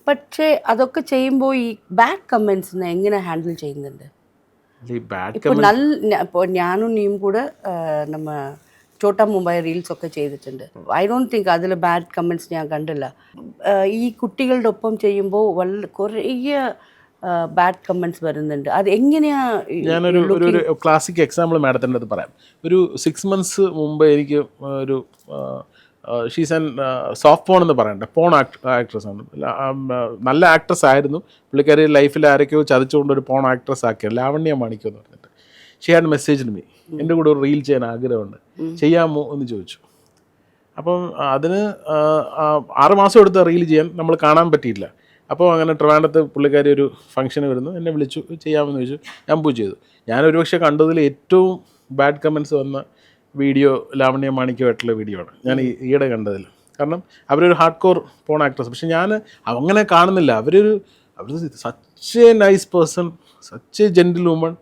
പക്ഷേ അതൊക്കെ ചെയ്യുമ്പോൾ ഈ ബാഡ് കമൻസിനെ എങ്ങനെ ഹാൻഡിൽ ചെയ്യുന്നുണ്ട്? ഈ ബാഡ് ഇപ്പോൾ ഇപ്പോൾ ഞാനും നീയും കൂടെ നമ്മ ചോട്ടാ മുംബൈ റീൽസ് ഒക്കെ ചെയ്തിട്ടുണ്ട്. ഐ ഡോണ്ട് തിങ്ക് അതിൽ ബാഡ് കമൻറ്റ്സ് ഞാൻ കണ്ടില്ല. ഈ കുട്ടികളുടെ ഒപ്പം ചെയ്യുമ്പോൾ കുറേ ബാഡ് കമൻറ്റ്സ് വരുന്നുണ്ട്. അത് എങ്ങനെയാ? ഞാനൊരു ഒരു ഒരു ക്ലാസിക് എക്സാമ്പിൾ മാഡത്തിൻ്റെ അടുത്ത് പറയാം. ഒരു 6 months മുമ്പ് എനിക്ക് ഒരു ഷീസ് ആൻ സോഫ്റ്റ് പോൺ എന്ന് പറയണ്ടേ, പോൺ ആക്ട്രസ് ആണ്. നല്ല ആക്ട്രസ് ആയിരുന്നു. പുള്ളിക്കാരി ലൈഫിൽ ആരൊക്കെയോ ചതിച്ചുകൊണ്ട് ഒരു പോൺ ആക്ട്രസ് ആക്കിയത്, ലാവണ്യ മാണിക്യം എന്ന് പറഞ്ഞിട്ട്. ഷീ ഹാഡ് മെസ്സേജ് മീ, എൻ്റെ കൂടെ ഒരു റീൽ ചെയ്യാൻ ആഗ്രഹമുണ്ട്, ചെയ്യാമോ എന്ന് ചോദിച്ചു. അപ്പം അതിന് 6 മാസം എടുത്ത റീൽ ചെയ്യാൻ നമ്മൾ കാണാൻ പറ്റിയില്ല. അപ്പോൾ അങ്ങനെ ട്രിവാൻഡ്രത്ത് പുള്ളിക്കാരി ഒരു ഫംഗ്ഷന് വരുന്നു, എന്നെ വിളിച്ചു, ചെയ്യാമെന്ന് ചോദിച്ചു. ഞാൻ പോയി ചെയ്തു. ഞാനൊരു പക്ഷേ കണ്ടതിൽ ഏറ്റവും ബാഡ് കമൻറ്റ്സ് വന്ന വീഡിയോ ലാവണ്യ മാണിക്യമായിട്ടുള്ള വീഡിയോ ആണ് ഞാൻ ഈയിടെ കണ്ടതിൽ. കാരണം അവരൊരു ഹാർഡ് കോർ പോൺ ആക്ട്രസ്. പക്ഷെ ഞാൻ അങ്ങനെ കാണുന്നില്ല. അവർ such a nice person, such a gentle woman.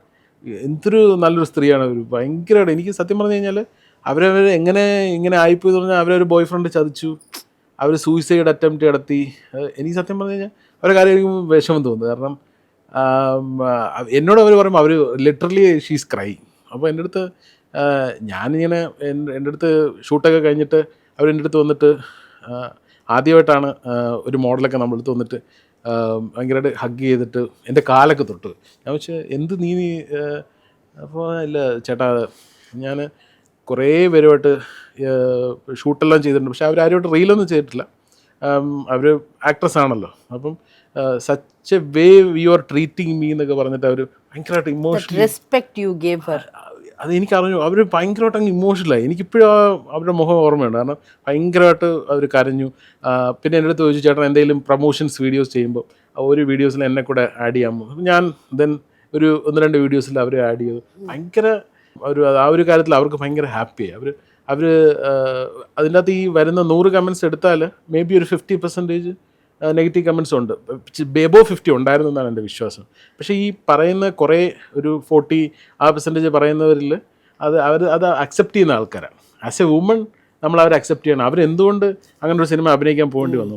എന്തൊരു നല്ലൊരു സ്ത്രീയാണ് അവർ. ഭയങ്കരമായിട്ട് എനിക്ക് സത്യം പറഞ്ഞു കഴിഞ്ഞാൽ എങ്ങനെ ഇങ്ങനെ ആയിപ്പോയി എന്ന് പറഞ്ഞാൽ അവരൊരു ബോയ് ഫ്രണ്ട് ചതിച്ചു, അവർ സൂയിസൈഡ് അറ്റംപ്റ്റ് നടത്തി. എനിക്ക് സത്യം പറഞ്ഞു കഴിഞ്ഞാൽ അവരെ കാര്യം എനിക്ക് വിഷമം തോന്നുന്നു. കാരണം എന്നോട് അവർ പറയുമ്പോൾ അവർ ലിറ്ററലി ഷീസ് ക്രൈ. അപ്പോൾ എൻ്റെ അടുത്ത് ഞാനിങ്ങനെ എൻ്റെ അടുത്ത് ഷൂട്ടൊക്കെ കഴിഞ്ഞിട്ട് അവരെൻ്റെ അടുത്ത് വന്നിട്ട് ആദ്യമായിട്ടാണ് ഒരു മോഡലൊക്കെ നമ്മുടെ അടുത്ത് വന്നിട്ട് ഭയങ്കരമായിട്ട് ഹഗ് ചെയ്തിട്ട് എൻ്റെ കാലൊക്കെ തൊട്ട്. ഞാൻ വെച്ചാൽ എന്ത് നീ അപ്പോൾ ഇല്ല ചേട്ടാ, ഞാൻ കുറേ പേരുമായിട്ട് ഷൂട്ടെല്ലാം ചെയ്തിട്ടുണ്ട്, പക്ഷെ അവരാരുമായിട്ട് റീലൊന്നും ചെയ്തിട്ടില്ല. അവർ ആക്ട്രസ് ആണല്ലോ. അപ്പം such a way you are treating me എന്നൊക്കെ പറഞ്ഞിട്ട് അവർ ഭയങ്കരമായിട്ട് emotional respect you gave Har. അത് എനിക്കറിഞ്ഞു. അവർ ഭയങ്കരമായിട്ട് അങ്ങ് ഇമോഷണലായി. എനിക്കിപ്പോഴും അവരുടെ മുഖം ഓർമ്മയുണ്ട്. കാരണം ഭയങ്കരമായിട്ട് അവർ കരഞ്ഞു. പിന്നെ എൻ്റെ അടുത്ത് ചോദിച്ചു, ചേട്ടൻ എന്തെങ്കിലും പ്രൊമോഷൻസ് വീഡിയോസ് ചെയ്യുമ്പോൾ ഒരു വീഡിയോസിൽ എന്നെ കൂടെ ആഡ് ചെയ്യാമോ? ഞാൻ ദെൻ ഒരു 1-2 വീഡിയോസിൽ അവർ ആഡ് ചെയ്തു. ഭയങ്കര ആ ഒരു കാര്യത്തിൽ അവർക്ക് ഭയങ്കര ഹാപ്പിയായി. അവർ അതിൻ്റെ അകത്ത് ഈ വരുന്ന 100 കമൻറ്റ്സ് എടുത്താൽ മേ ബി ഒരു 50% നെഗറ്റീവ് കമൻറ്റ്സ് ഉണ്ട്. എബോവ് 50 ഉണ്ടായിരുന്നു എന്നാണ് എൻ്റെ വിശ്വാസം. പക്ഷേ ഈ പറയുന്ന കുറേ ഒരു 40% പറയുന്നവരിൽ അത് അക്സെപ്റ്റ് ചെയ്യുന്ന ആൾക്കാരാണ്. ആസ് എ വുമൺ നമ്മൾ അവരെ അക്സെപ്റ്റ് ചെയ്യണം. അവരെന്തുകൊണ്ട് അങ്ങനെ ഒരു സിനിമ അഭിനയിക്കാൻ പോകേണ്ടി വന്നു?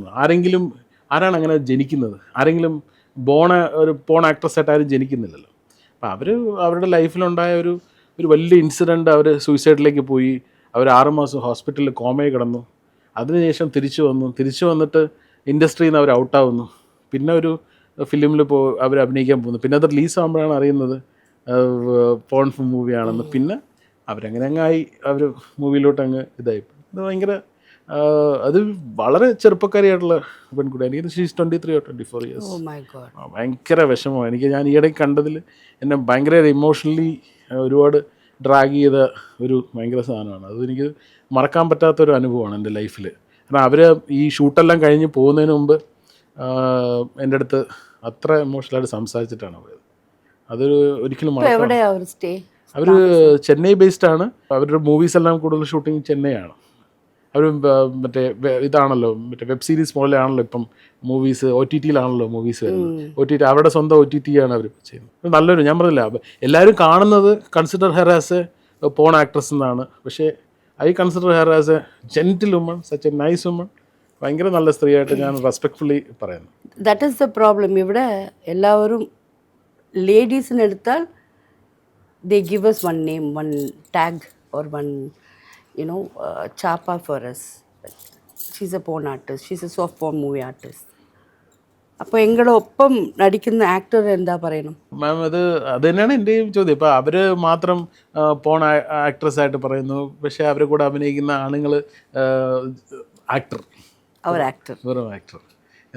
ആരാണ് അങ്ങനെ ജനിക്കുന്നത്? ആരെങ്കിലും ഒരു പോൺ ആക്ട്രസ് ആയിട്ട് ആരും ജനിക്കുന്നില്ലല്ലോ. അപ്പോൾ അവരുടെ ലൈഫിലുണ്ടായ ഒരു വലിയ ഇൻസിഡൻറ്റ്, അവർ സൂയിസൈഡിലേക്ക് പോയി. അവർ 6 മാസം ഹോസ്പിറ്റലിൽ കോമയിൽ കിടന്നു. അതിനുശേഷം തിരിച്ചു വന്നിട്ട് ഇൻഡസ്ട്രിയിൽ നിന്ന് അവർ ഔട്ടാവുന്നു. പിന്നെ ഒരു ഫിലിമിൽ അവർ അഭിനയിക്കാൻ പോകുന്നു. പിന്നെ അത് റിലീസ് ആകുമ്പോഴാണ് അറിയുന്നത് പോൺ മൂവിയാണെന്ന്. പിന്നെ അവരങ്ങായി അവർ മൂവിയിലോട്ട് അങ്ങ് ഇതായി. അത് ഭയങ്കര അത് വളരെ ചെറുപ്പക്കാരിയായിട്ടുള്ള പെൺകുട്ടി. എനിക്ക് ഷീസ് 23 or 24 years. ഭയങ്കര വിഷമമാണ് ഞാൻ ഈയിടെ കണ്ടതിൽ. എന്നെ ഭയങ്കര ഇമോഷണലി ഒരുപാട് ഡ്രാഗ് ചെയ്ത ഒരു ഭയങ്കര സാധനമാണ്. അതെനിക്ക് മറക്കാൻ പറ്റാത്തൊരു അനുഭവമാണ് എൻ്റെ ലൈഫിൽ. കാരണം അവർ ഈ ഷൂട്ടെല്ലാം കഴിഞ്ഞ് പോകുന്നതിന് മുമ്പ് എൻ്റെ അടുത്ത് അത്ര ഇമോഷണലായിട്ട് സംസാരിച്ചിട്ടാണ് പോയത്. അതൊരു ഒരിക്കലും അവർ ചെന്നൈ ബേസ്ഡ് ആണ്. അവരുടെ മൂവീസ് എല്ലാം കൂടുതൽ ഷൂട്ടിങ് ചെന്നൈയാണ്. അവർ മറ്റേ ഇതാണല്ലോ, മറ്റേ വെബ് സീരീസ് പോലെയാണല്ലോ ഇപ്പം മൂവീസ്. OTT-യിലാണല്ലോ മൂവീസ് വരുന്നത്. OTT അവരുടെ സ്വന്തം OTT ആണ് അവർ ചെയ്യുന്നത്. നല്ലൊരു, ഞാൻ പറഞ്ഞില്ല, എല്ലാവരും കാണുന്നത് consider her as a porn actress എന്നാണ്. പക്ഷേ I consider her as a gentle woman, such a nice woman. ഭയങ്കര നല്ല സ്ത്രീയായിട്ട് ഞാൻ റെസ്പെക്ട്ഫുള്ളി പറയുന്നു. That is the problem. ഇവിടെ എല്ലാവരും ലേഡീസിനെടുത്താൽ they give us one name, one tag, or one chapa for us. She's a porn artist, she's a soft porn movie artist. അപ്പോൾ എങ്ങളുടെ ഒപ്പം നടിക്കുന്ന actor എന്താ പറയണം? മാം, അത് തന്നെയാണ് എൻ്റെയും ചോദ്യം. ഇപ്പോൾ അവർ മാത്രം പോൺ ആക്ട്രസ് ആയിട്ട് പറയുന്നു, പക്ഷേ അവരെ കൂടെ അഭിനയിക്കുന്ന ആണുങ്ങൾ ആക്ടർ, വെറും ആക്ടർ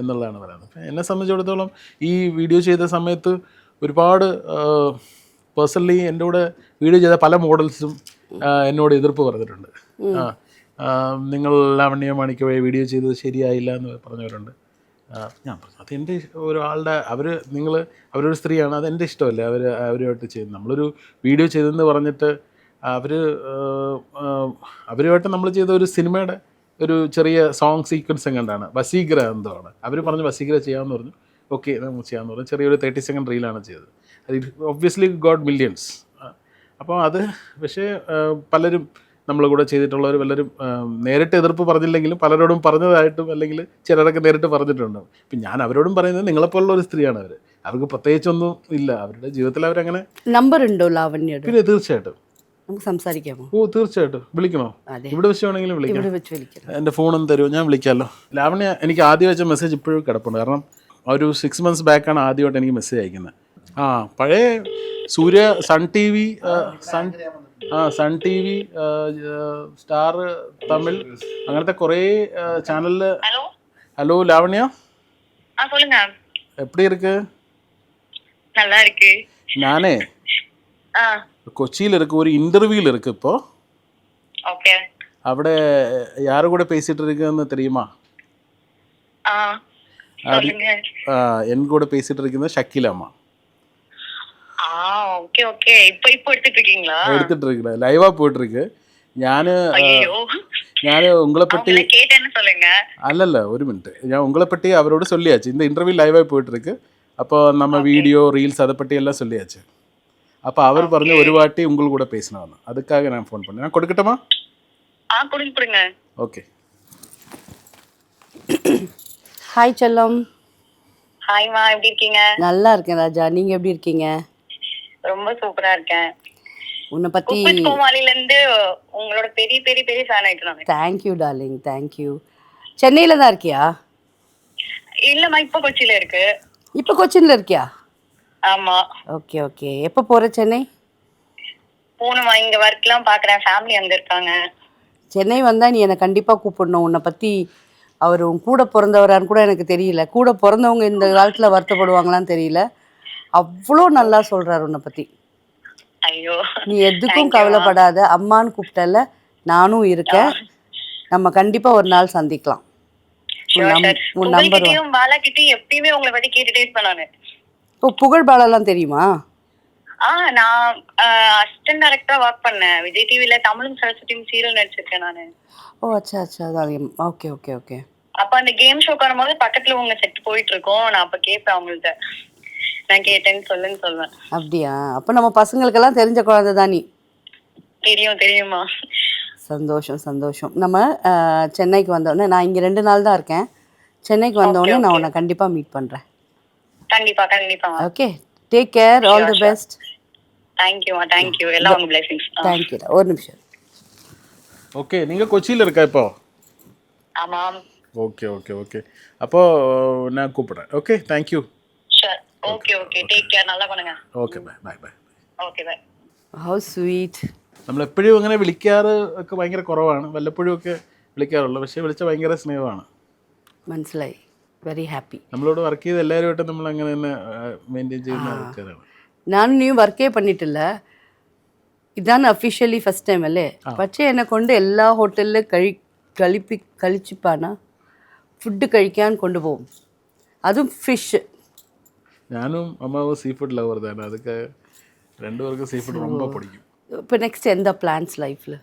എന്നുള്ളതാണ് പറയുന്നത്. അപ്പം എന്നെ സംബന്ധിച്ചിടത്തോളം ഈ വീഡിയോ ചെയ്ത സമയത്ത് ഒരുപാട് പേഴ്സണലി എൻ്റെ കൂടെ വീഡിയോ ചെയ്ത പല മോഡൽസും എന്നോട് എതിർപ്പ് പറഞ്ഞിട്ടുണ്ട്. നിങ്ങൾ ലാവണ്യ മാണിക്യ വീഡിയോ ചെയ്തത് ശരിയായില്ല എന്ന് പറഞ്ഞവരുണ്ട്. ഞാൻ പറഞ്ഞു, അതെൻ്റെ ഒരാളുടെ അവരൊരു സ്ത്രീയാണ്, അതെൻ്റെ ഇഷ്ടമല്ലേ അവരുമായിട്ട് ചെയ്യുന്നത്. നമ്മളൊരു വീഡിയോ ചെയ്തെന്ന് പറഞ്ഞിട്ട് അവരുമായിട്ട് നമ്മൾ ചെയ്ത ഒരു സിനിമയുടെ ഒരു ചെറിയ സോങ് സീക്വൻസ് എങ്ങാണ്ടാണ്, വസീഗ്ര എന്താണ്. അവർ പറഞ്ഞു വസീഗ്ര ചെയ്യാമെന്ന് പറഞ്ഞു. ഓക്കെ, നമുക്ക് ചെയ്യാമെന്ന് പറഞ്ഞു. ചെറിയൊരു 30 second റീലാണ് ചെയ്തത്. അത് ഒബ്വിയസ്ലി ഗോട്ട് മില്യൺസ്. അപ്പോൾ അത് പക്ഷേ പലരും നമ്മൾ കൂടെ ചെയ്തിട്ടുള്ളവർ വല്ലവരും നേരിട്ട് എതിർപ്പ് പറഞ്ഞില്ലെങ്കിലും പലരോടും പറഞ്ഞതായിട്ടും അല്ലെങ്കിൽ ചിലരൊക്കെ നേരിട്ട് പറഞ്ഞിട്ടുണ്ട്. ഇപ്പം ഞാൻ അവരോടും പറയുന്നത് നിങ്ങളെപ്പോലുള്ള ഒരു സ്ത്രീയാണ് അവർ. അവർക്ക് പ്രത്യേകിച്ചൊന്നും ഇല്ല, അവരുടെ ജീവിതത്തിൽ അവരങ്ങനെ. നമ്പർ ഉണ്ടോ ലാവണ്യയുടെ? പിന്നെ തീർച്ചയായിട്ടും നമുക്ക് സംസാരിക്കാമോ? ഓ തീർച്ചയായിട്ടും വിളിക്കണോ? അതെ, ഇവിടെ വെച്ച് വേണമെങ്കിലും വിളിക്കാം. ഇവിടെ വെച്ച് വിളിക്കാം. എൻ്റെ ഫോണൊന്നും തരുമോ? ഞാൻ വിളിക്കാമല്ലോ. ലാവണ്യ എനിക്ക് ആദ്യം വെച്ച മെസ്സേജ് ഇപ്പോഴും കിടപ്പുണ്ട്. കാരണം ഒരു 6 months ബാക്കാണ് ആദ്യമായിട്ട് എനിക്ക് മെസ്സേജ് അയക്കുന്നത്. പഴയ Surya, Sun TV, Sun TV, Star Tamil, അങ്ങനത്തെ കുറേ ചാനലിൽ. ഹലോ ലാവണ്യ, எப்படி இருக்கு? நல்லா இருக்கு. நானே கொச்சியில் இருக்க ஒரு இன்டர்வியூல இருக்கு இப்போ. ஓகே. അവിടെ யாரு கூட பேசிட்டு இருக்குன்னு தெரியுமா? சொல்லுங்க. என் கூட பேசிட்டு இருக்கிறது ஷக்கிலாமா. Okay okay. இப்போ எடுத்துட்டு இருக்கீங்களா? எடுத்துட்டு இருக்கேன், லைவா போயிட்டு இருக்கு. ഞാൻ உங்களை பற்றி கேட்டேன்னு சொல்லுங்க. அல்ல ஒரு மினிட், ഞാൻ உங்களை பற்றி அவரோட சொல்லியாச்சு. இந்த இன்டர்வியூ லைவா போயிட்டு இருக்கு. அப்போ நம்ம வீடியோ ரீல்ஸ் அதை பற்றி எல்லாம் சொல்லியாச்சு. அப்போ அவர் പറഞ്ഞ ஒரு வாட்டி உங்கள் கூட பேசணும்னு, அதுக்காக நான் ஃபோன் பண்ணேன். நான் கொடுக்கட்டுமா? கொடுங்க. ஓகே. ஹாய் செல்லம். ஹாய்மா, எப்படி இருக்கீங்க? நல்லா இருக்கேன் ராஜா, நீங்க எப்படி இருக்கீங்க? ரொம்ப சூப்பரா இருக்கேன். உன்னை பத்தி கோமாளில இருந்து உங்களோட பெரிய பெரிய பெரிய ஃபேன் ஆயிட்டேன் நான். Thank you darling, thank you. சென்னையில தான் இருக்கியா? இல்லம்மா, இப்போ கொச்சியில இருக்கு. இப்போ கொச்சின்ல இருக்கியா? ஆமா. Okay okay. எப்போ போற சென்னை? போணுமா, இங்க ஒர்க்லாம் பாக்குறேன், ஃபேமிலி அங்க இருக்காங்க. சென்னை வந்தா நீ என்னை கண்டிப்பா கூப்பிடணும். உன்னை பத்தி அவர் உன் கூட பிறந்தவரான்னு கூட எனக்கு தெரியல. கூட பிறந்தவங்க இந்த காலத்துல வருத்தப்படுவாங்களான்னு தெரியல. அவ்வளோ நல்லா சொல்றாரு உன்னை பத்தி. ஐயோ, நீ எதுக்கும் கவலைப்படாத, அம்மான்னு கூப்பிட்டல, நானும் இருக்கேன். நம்ம கண்டிப்பா ஒரு நாள் சந்திக்கலாம். உன் நம்பர் பாலா கிட்ட எப்பயுமே உங்களை பத்தி கேட்டுட்டே இருப்பேன் நானு. இப்போ புகழ் பாலாலாம் தெரியுமா? நான் அசிஸ்டன்ட் டைரக்டரா ஒர்க் பண்ணேன் விஜய் டிவில. தமிழும் சரஸ்வதியும் சீரியல் நடிச்சிருக்கேன் நானு. ஓ அச்சா அச்சா, அதான். Okay okay okay. அப்ப அந்த கேம் ஷோ வரும்போது பக்கத்துல உங்க செட் போயிட்டு இருக்கோம். நான் அப்ப கேட்பேன் அவங்கள்ட்ட, நான் கேட்டேன்னு சொல்லுவேன். அப்படியா? அப்ப நம்ம பசங்களுக்கெல்லாம் தெரிஞ்ச குழந்தை தான் நீ. தெரியுமா? சந்தோஷம் சந்தோஷம். நம்ம சென்னைக்கு வந்தோடனே, நான் இங்கே 2 நாள் தான் இருக்கேன். சென்னைக்கு வந்தோடனே நான் உன்னை கண்டிப்பாக மீட் பண்ணுறேன். கண்டிப்பா. Okay, take care, all the best. Thank you. எல்லாம் உங்க பிளெஸிங்ஸ். தேங்க்யூ. ஒரு நிமிஷம். ஓகே, நீங்கள் கொச்சியில் இருக்கா இப்போ? ஆமாம். ஓகே. அப்போ நான் கூப்பிடுறேன். Okay, thank you. Sure. Okay. Take care. நல்லா பண்ணுங்க. Okay, bye. Okay bye. How sweet. നമ്മളെപ്പോഴും അങ്ങനെ വിളിക്കാറ് ഒക്കെ ഭയങ്കര കുറവാണ്, വല്ലപ്പോഴും ഒക്കെ വിളിക്കാറുള്ളൂ. പക്ഷേ വിളിച്ചാൽ ഭയങ്കര സ്നേഹമാണ്. മനസ്സിലായി. Very happy. നമ്മളോട് വർക്ക് ചെയ്ത് എല്ലാവരുമായിട്ടും നമ്മൾ അങ്ങനെ തന്നെ മെയിൻറ്റെയിൻ ചെയ്യുന്ന ആൾക്കാരാണ്. நானும் நீ ஒர்க்கே பண்ணிட்டில்ல, இதான் அஃபிஷியலி ஃபஸ்ட் டைம் அல்லே. പക്ഷേ എന്നെ കൊണ്ട് എല്ലാ ഹോട്ടലിലും കഴിച്ചിപ്പാണ് ഫുഡ് കഴിക്കാൻ കൊണ്ടുപോകും, അതും ഫിഷ്. ഞാനും അമ്മാവും സീ ഫുഡ് ലവർ തന്നെ, അതൊക്കെ രണ്ടുപേർക്കും സീ ഫുഡ് ரொம்ப பிடிக்கும். இப்போ நெக்ஸ்ட் எந்த பிளான்ஸ் லைஃப்பில்?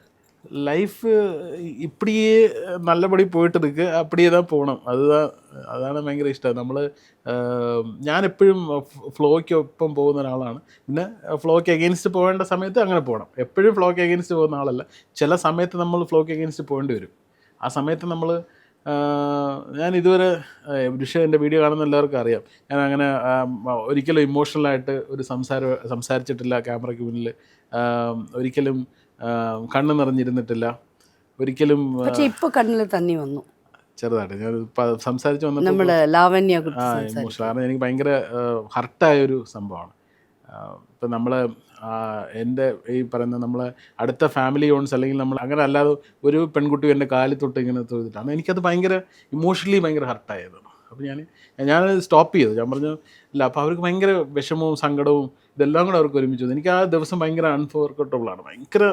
லைஃப் இப்படியே நல்லபடி போயிட்டு இருக்கு, அப்படியே தான் போகணும். അതാണ് ഭയങ്കര ഇഷ്ടം. നമ്മൾ ഞാൻ എപ്പോഴും ഫ്ലോയ്ക്കൊപ്പം പോകുന്ന ഒരാളാണ്. പിന്നെ ഫ്ലോയ്ക്ക് എഗെയിൻസ്റ്റ് പോകേണ്ട സമയത്ത് അങ്ങനെ പോകണം. എപ്പോഴും ഫ്ലോയ്ക്ക് എഗെയിൻസ്റ്റ് പോകുന്ന ആളല്ല. ചില സമയത്ത് നമ്മൾ ഫ്ലോയ്ക്ക് എഗെയിൻസ്റ്റ് പോകേണ്ടി വരും. ആ സമയത്ത് നമ്മൾ ഞാൻ ഇതുവരെ എൻ്റെ വീഡിയോ കാണുന്ന എല്ലാവർക്കും അറിയാം, ഞാൻ അങ്ങനെ ഒരിക്കലും ഇമോഷണലായിട്ട് ഒരു സംസാരിച്ചിട്ടില്ല ക്യാമറയ്ക്ക് മുന്നിൽ. ഒരിക്കലും കണ്ണ് നിറഞ്ഞിരുന്നിട്ടില്ല ഒരിക്കലും. പക്ഷേ ഇപ്പോൾ കണ്ണിൽ തന്നി വന്നു ചെറുതായിട്ട്. ഞാൻ സംസാരിച്ച് വന്നപ്പോൾ നമ്മുടെ ലാവണ്യ ഇമോഷണൽ, കാരണം എനിക്ക് ഭയങ്കര ഹർട്ടായൊരു സംഭവമാണ്. ഇപ്പം നമ്മൾ എൻ്റെ ഈ പറയുന്ന നമ്മളെ അടുത്ത ഫാമിലി ഓൺസ് അല്ലെങ്കിൽ നമ്മൾ അങ്ങനെ അല്ലാതെ ഒരു പെൺകുട്ടി എൻ്റെ കാലിൽ തൊട്ട് ഇങ്ങനെ തൊഴുതിട്ടാണ് എനിക്കത് ഭയങ്കര ഇമോഷണലി ഭയങ്കര ഹർട്ടായത്. അപ്പോൾ ഞാൻ സ്റ്റോപ്പ് ചെയ്തു. ഞാൻ പറഞ്ഞു ഇല്ല. അപ്പോൾ അവർക്ക് ഭയങ്കര വിഷമവും സങ്കടവും ഇതെല്ലാം കൂടെ അവർക്ക് ഒരുമിച്ച് വന്നു. എനിക്ക് ആ ദിവസം ഭയങ്കര അൺഫോർഗട്ടബിളാണ്. ഭയങ്കര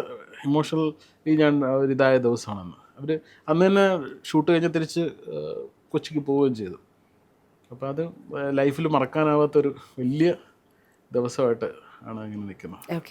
ഇമോഷണലി ഞാൻ ഒരിതായ ദിവസമാണെന്ന്. അവർ അന്ന് തന്നെ ഷൂട്ട് കഴിഞ്ഞ് തിരിച്ച് കൊച്ചിക്ക് പോവുകയും ചെയ്തു. അപ്പോൾ അത് ലൈഫിൽ മറക്കാനാവാത്തൊരു വലിയ ദിവസമായിട്ട് ആണ് അങ്ങനെ നിൽക്കുന്നത്. ഓക്കെ.